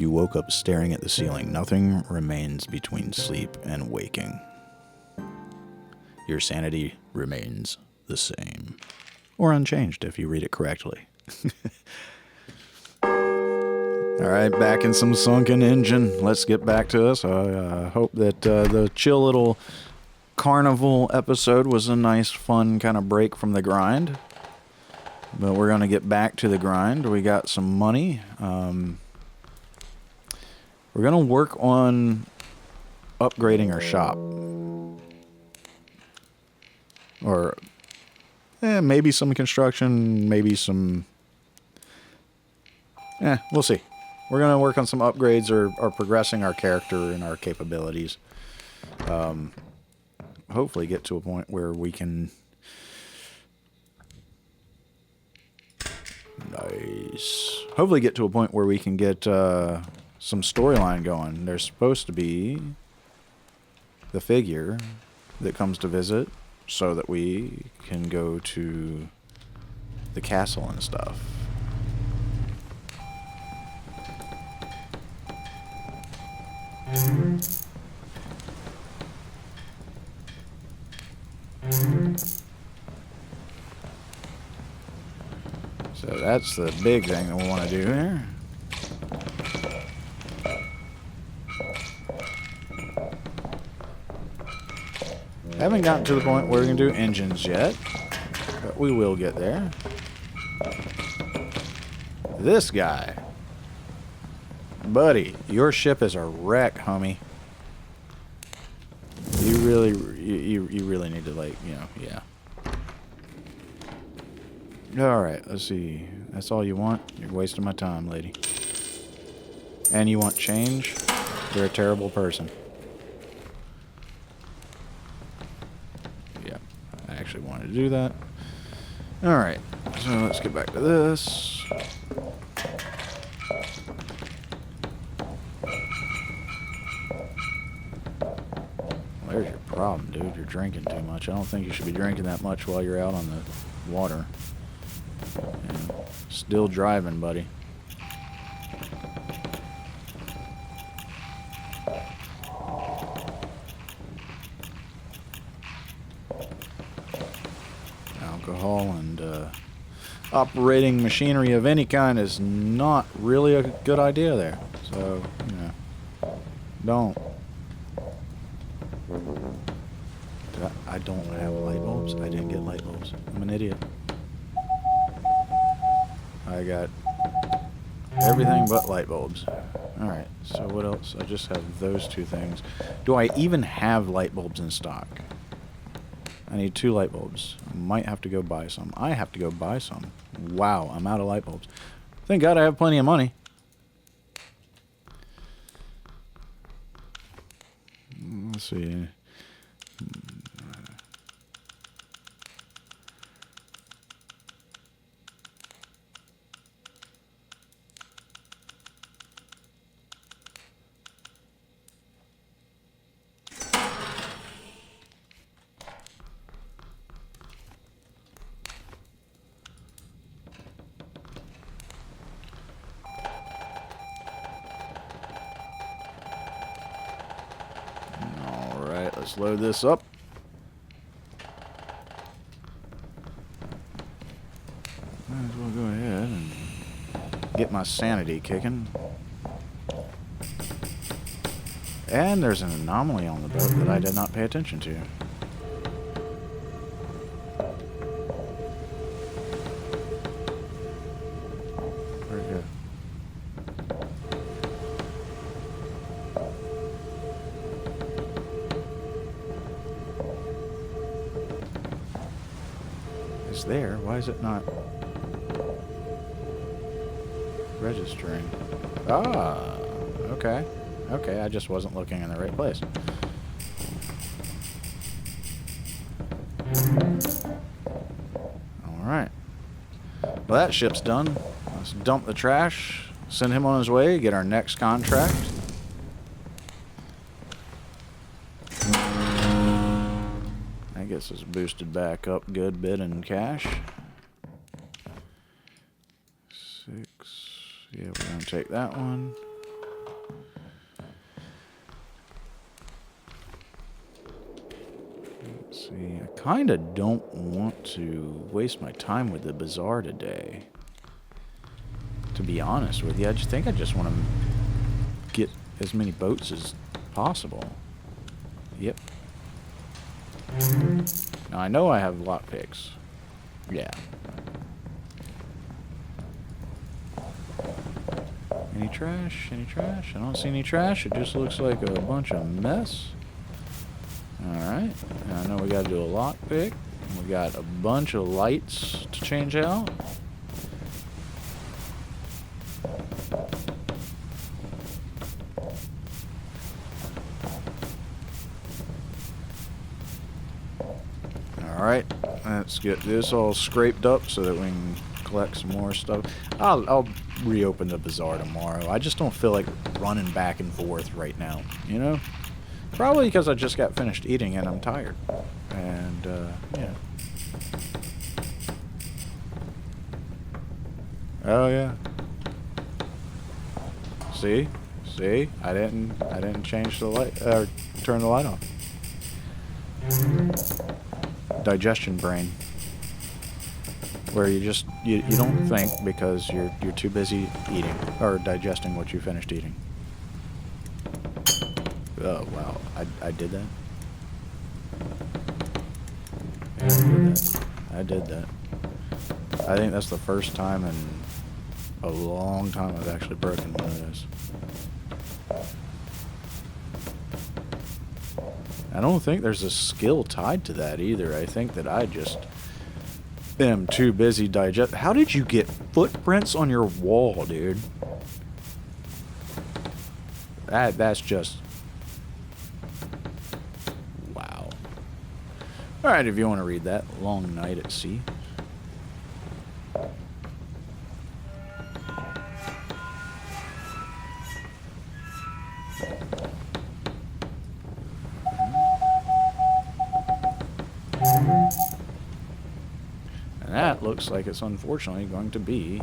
You woke up staring at the ceiling. Nothing remains between sleep and waking. Your sanity remains the same. Or unchanged if you read it correctly. Alright, back in some Sunken engine. Let's get back to us. I hope that the chill little carnival episode was a nice, fun kind of break from the grind. But we're going to get back to the grind. We got some money. We're going to work on upgrading our shop. Or maybe some construction, maybe some... we'll see. We're going to work on some upgrades or progressing our character and our capabilities. Hopefully get to a point where we can... Nice. Hopefully get to a point where we can get some storyline going. There's supposed to be the figure that comes to visit so that we can go to the castle and stuff. So that's the big thing that we want to do here. Haven't gotten to the point where we can do engines yet, but we will get there. This guy. Buddy, your ship is a wreck, homie. You really need to, like, you know, yeah. Alright, let's see. That's all you want? You're wasting my time, lady. And you want change? You're a terrible person. Yeah, I actually wanted to do that. Alright, so let's get back to this. There's your problem, dude. You're drinking too much. I don't think you should be drinking that much while you're out on the water. And still driving, buddy. Alcohol and operating machinery of any kind is not really a good idea there. So, you know, don't. I don't have light bulbs. I didn't get light bulbs. I'm an idiot. I got everything but light bulbs. Alright, so what else? I just have those two things. Do I even have light bulbs in stock? I need 2 light bulbs. I might have to go buy some. I have to go buy some. Wow, I'm out of light bulbs. Thank God I have plenty of money. Let's see. Let's load this up. Might as well go ahead and get my sanity kicking. And there's an anomaly on the boat that I did not pay attention to. Where'd it go? It's there. Why is it not registering? Ah, okay. Okay, I just wasn't looking in the right place. Alright. Well, that ship's done. Let's dump the trash, send him on his way, get our next contract. That gets us boosted back up a good bit in cash. 6. Yeah, we're going to take that one. See, I kind of don't want to waste my time with the bazaar today. To be honest with you, I just want to get as many boats as possible. Yep. Now, I know I have lockpicks. Yeah. Any trash? Any trash? I don't see any trash. It just looks like a bunch of mess. Alright. I know we gotta do a lockpick. We got a bunch of lights to change out. Alright. Let's get this all scraped up so that we can collect some more stuff. I'll reopen the bazaar tomorrow. I just don't feel like running back and forth right now, you know? Probably because I just got finished eating and I'm tired. And, yeah. Oh, yeah. See? See? I didn't change the light, turn the light off. Digestion brain. Where you just, you don't think because you're too busy eating, or digesting what you finished eating. Oh, wow. I did that? Yeah, I did that. I think that's the first time in a long time I've actually broken one of those. I don't think there's a skill tied to that either. I think that I just am too busy digest. How did you get footprints on your wall, dude? That's just... wow. Alright, if you want to read that. Long Night at Sea. And that looks like it's unfortunately going to be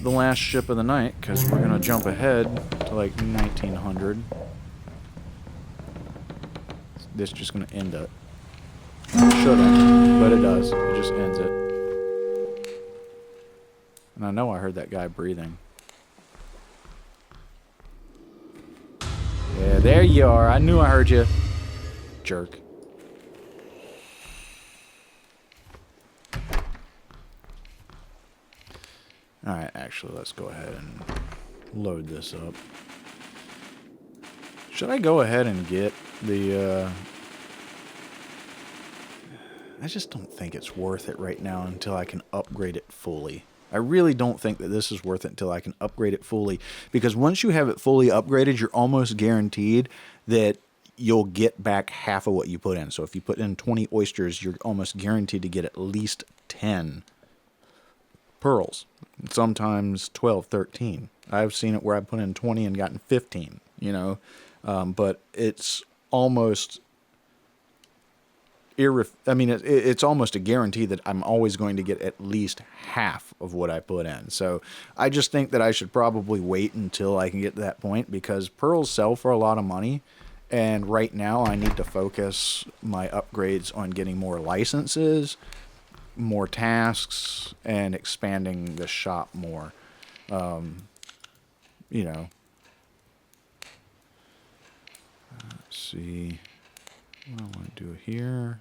the last ship of the night, because we're going to jump ahead to like 1900. This just going to end it. Shouldn't, but it does. It just ends it. And I know I heard that guy breathing. Yeah, there you are. I knew I heard you. Jerk. Alright, actually, let's go ahead and load this up. Should I go ahead and get the, I just don't think it's worth it right now until I can upgrade it fully. I really don't think that this is worth it until I can upgrade it fully, because once you have it fully upgraded, you're almost guaranteed that you'll get back half of what you put in. So if you put in 20 oysters, you're almost guaranteed to get at least 10 pearls. Sometimes 12, 13. I've seen it where I put in 20 and gotten 15, you know. But it's almost... it's almost a guarantee that I'm always going to get at least half of what I put in. So I just think that I should probably wait until I can get to that point, because pearls sell for a lot of money. And right now I need to focus my upgrades on getting more licenses, more tasks, and expanding the shop more. You know. Let's see what I want to do here.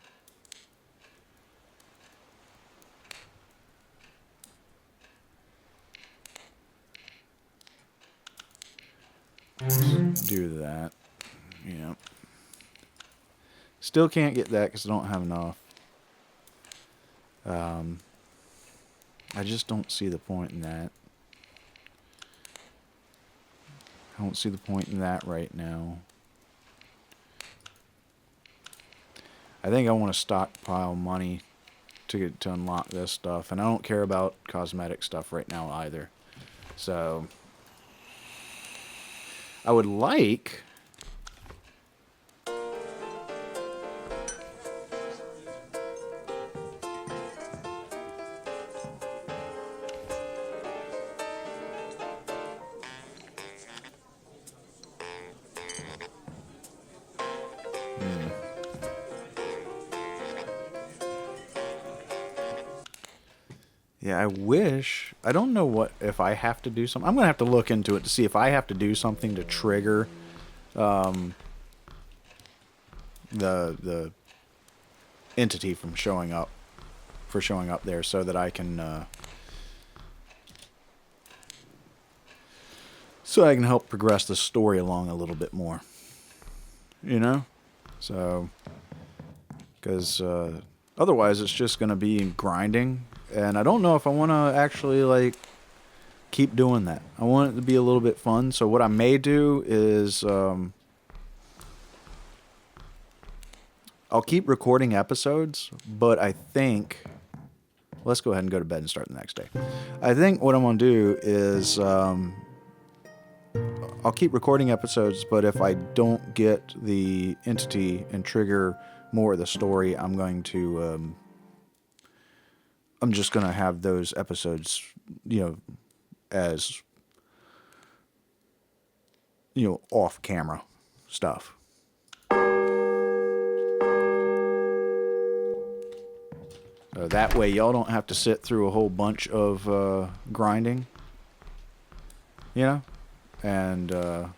Let's do that. Yeah. Still can't get that because I don't have enough. I just don't see the point in that. I don't see the point in that right now. I think I want to stockpile money to unlock this stuff, and I don't care about cosmetic stuff right now either. So I would like Yeah, I wish. I don't know what if I have to do something. I'm gonna have to look into it to see if I have to do something to trigger the entity from showing up there, so that I can help progress the story along a little bit more. You know, so because otherwise it's just gonna be grinding. And I don't know if I want to actually, like, keep doing that. I want it to be a little bit fun. So what I may do is I'll keep recording episodes, but I think... Let's go ahead and go to bed and start the next day. I think what I'm going to do is I'll keep recording episodes, but if I don't get the entity and trigger more of the story, I'm going to... I'm just going to have those episodes, you know, as, you know, off-camera stuff. So that way y'all don't have to sit through a whole bunch of grinding, you know? And I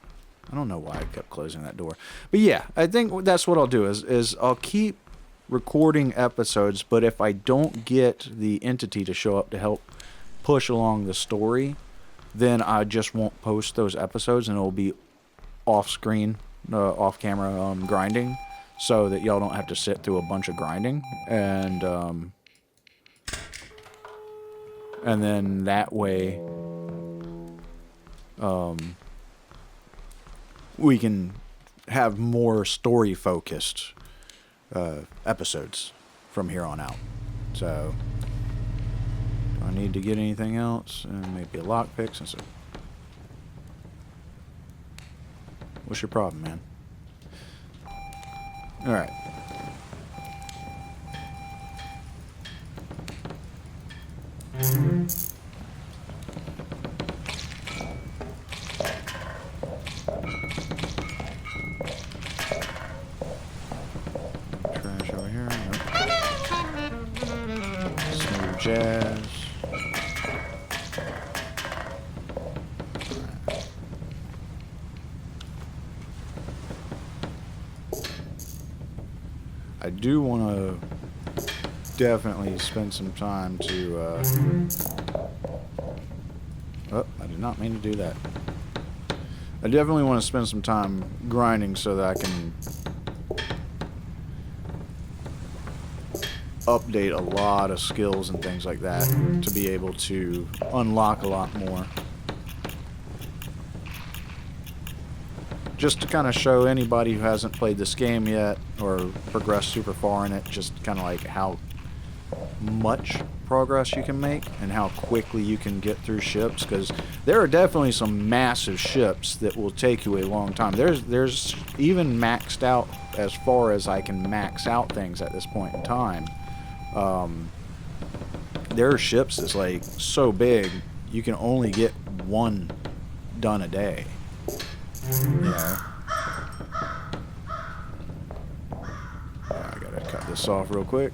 don't know why I kept closing that door. But yeah, I think that's what I'll do is I'll keep recording episodes, but if I don't get the entity to show up to help push along the story, then I just won't post those episodes, and it'll be off-screen, off-camera grinding, so that y'all don't have to sit through a bunch of grinding, and then that way we can have more story-focused episodes from here on out. So, do I need to get anything else? Maybe a lockpick. What's your problem, man? Alright. Jazz. I do want to definitely spend some time to oh, I did not mean to do that. I definitely want to spend some time grinding so that I can update a lot of skills and things like that to be able to unlock a lot more. Just to kind of show anybody who hasn't played this game yet or progressed super far in it, just kind of like how much progress you can make and how quickly you can get through ships, because there are definitely some massive ships that will take you a long time. There's even maxed out as far as I can max out things at this point in time. There are ships that's like so big you can only get one done a day. You know? I gotta cut this off real quick.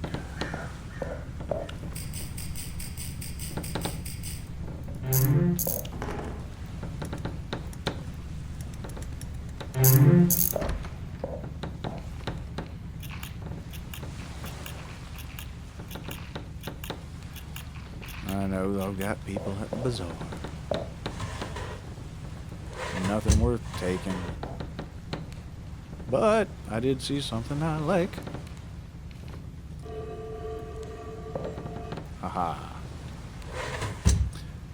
I know I've got people at the bazaar. Nothing worth taking. But I did see something I like. Haha.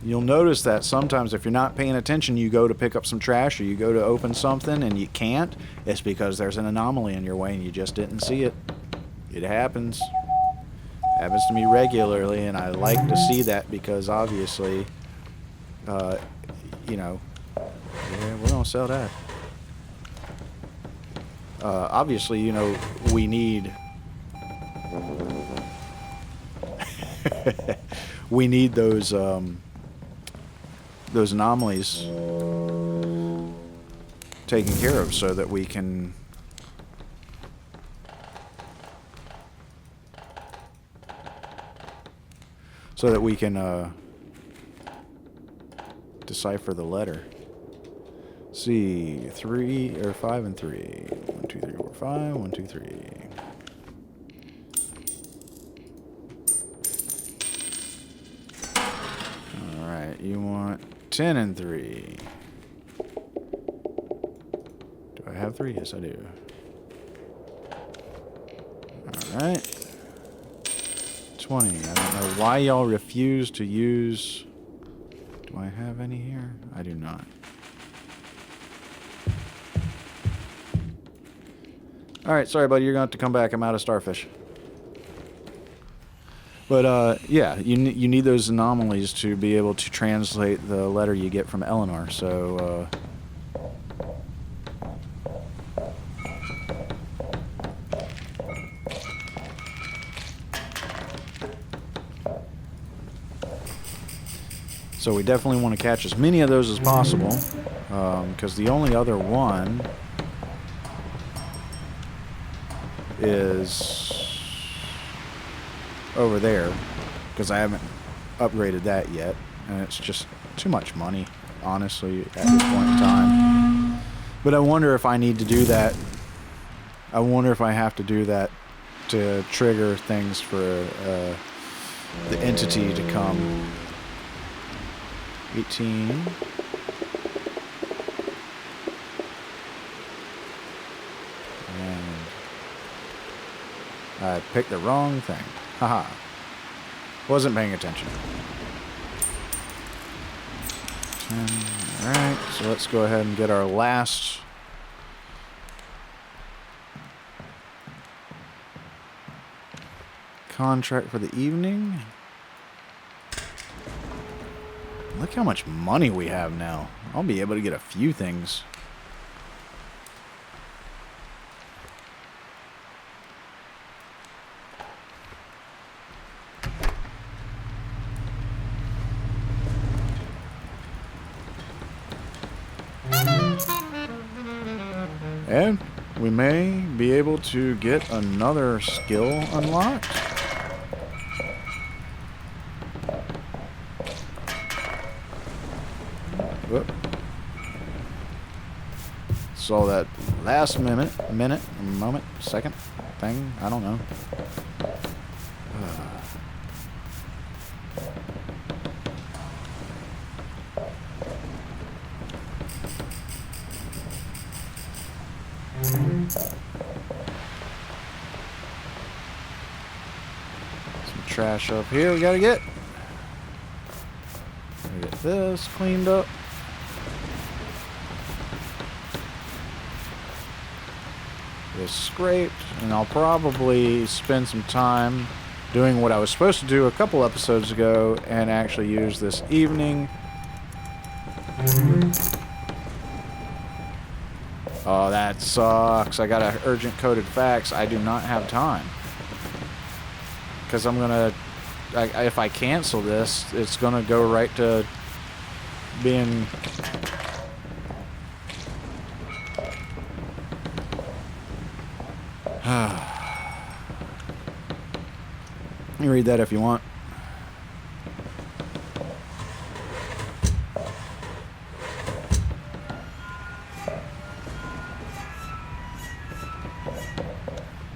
You'll notice that sometimes if you're not paying attention, you go to pick up some trash or you go to open something and you can't. It's because there's an anomaly in your way and you just didn't see it. It happens. Happens to me regularly, and I like to see that because obviously, you know, yeah, we're gonna sell that. Obviously, you know, we need we need those anomalies taken care of so that we can so that we can decipher the letter. See, 3 or 5 and 3. 1, 2, 3, 4, 5. 1, 2, 3. All right, you want 10 and 3. Do I have 3? Yes, I do. All right. 20. I don't know why y'all refuse to use... Do I have any here? I do not. Alright, sorry buddy, you're going to have to come back. I'm out of starfish. But, yeah, you need those anomalies to be able to translate the letter you get from Eleanor, so, So we definitely want to catch as many of those as possible, because the only other one is over there, because I haven't upgraded that yet, and it's just too much money, honestly, at this point in time. But I wonder if I need to do that. I wonder if I have to do that to trigger things for the entity to come. 18. And I picked the wrong thing. Haha. Wasn't paying attention. 10. Alright, so let's go ahead and get our last contract for the evening. Look how much money we have now. I'll be able to get a few things. And we may be able to get another skill unlocked. Whoop. So that last moment, second thing, I don't know. Some trash up here we gotta get. Get this cleaned up. This scraped, and I'll probably spend some time doing what I was supposed to do a couple episodes ago and actually use this evening. Oh, that sucks. I got an urgent coded fax. I do not have time. Because I'm going to... if I cancel this, it's going to go right to being... You read that if you want.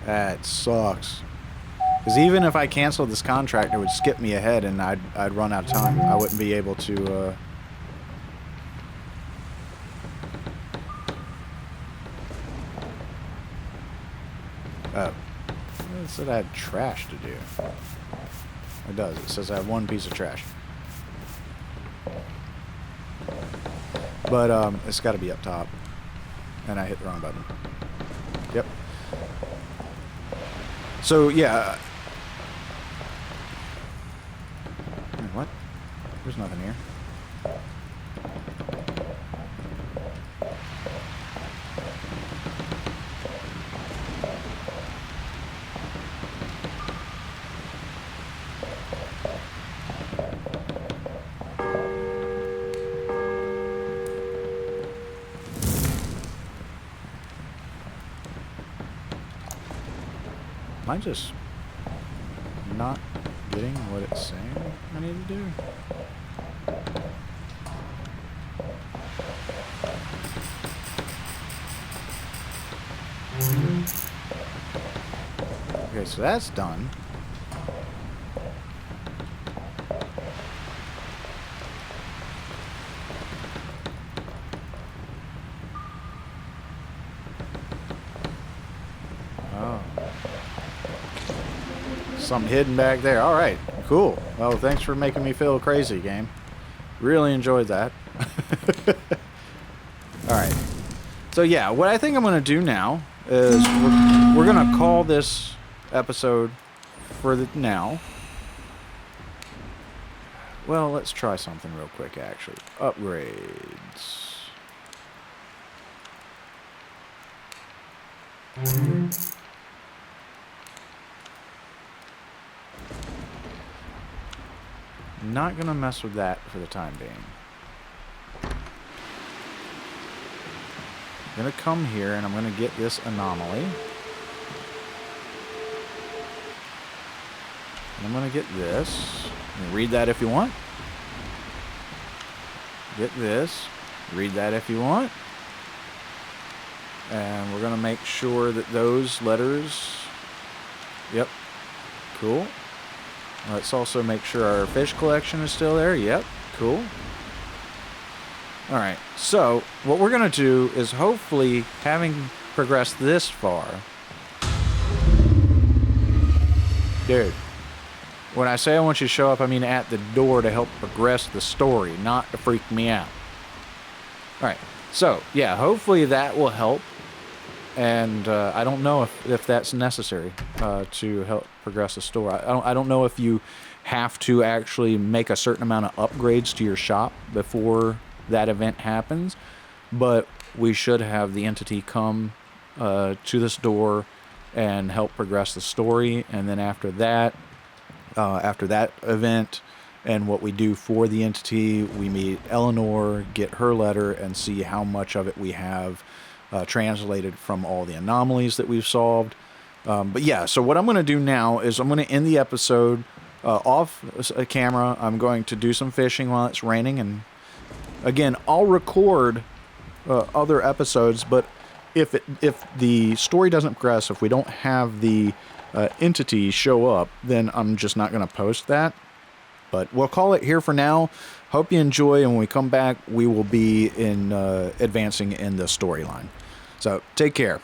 That sucks. Because even if I canceled this contract, it would skip me ahead and I'd run out of time. I wouldn't be able to... Oh. It said I had trash to do. It does. It says I have one piece of trash. But it's got to be up top. And I hit the wrong button. Yep. So, yeah. What? There's nothing here. Am I just not getting what it's saying I need to do? Okay, so that's done. Oh. Something hidden back there. Alright, cool. Well, thanks for making me feel crazy, game. Really enjoyed that. Alright. So yeah, what I think I'm going to do now is we're going to call this episode for the now. Well, let's try something real quick, actually. Upgrades. Not going to mess with that for the time being. I'm going to come here and I'm going to get this anomaly. And I'm going to get this. You can read that if you want. Get this. Read that if you want. And we're going to make sure that those letters... Yep. Cool. Let's also make sure our fish collection is still there. Yep. Cool. Alright. So, what we're going to do is hopefully, having progressed this far... Dude. When I say I want you to show up, I mean at the door to help progress the story, not to freak me out. Alright, so, yeah, hopefully that will help. And I don't know if that's necessary to help progress the story. I don't know if you have to actually make a certain amount of upgrades to your shop before that event happens. But we should have the entity come to this door and help progress the story. And then after that event and what we do for the entity, we meet Eleanor, get her letter, and see how much of it we have translated from all the anomalies that we've solved. But yeah, so what I'm going to do now is I'm going to end the episode off a camera. I'm going to do some fishing while it's raining. And again, I'll record other episodes, but if the story doesn't progress, if we don't have the entity show up, then I'm just not going to post that. But we'll call it here for now. Hope you enjoy, and when we come back, we will be in advancing in the storyline. So take care.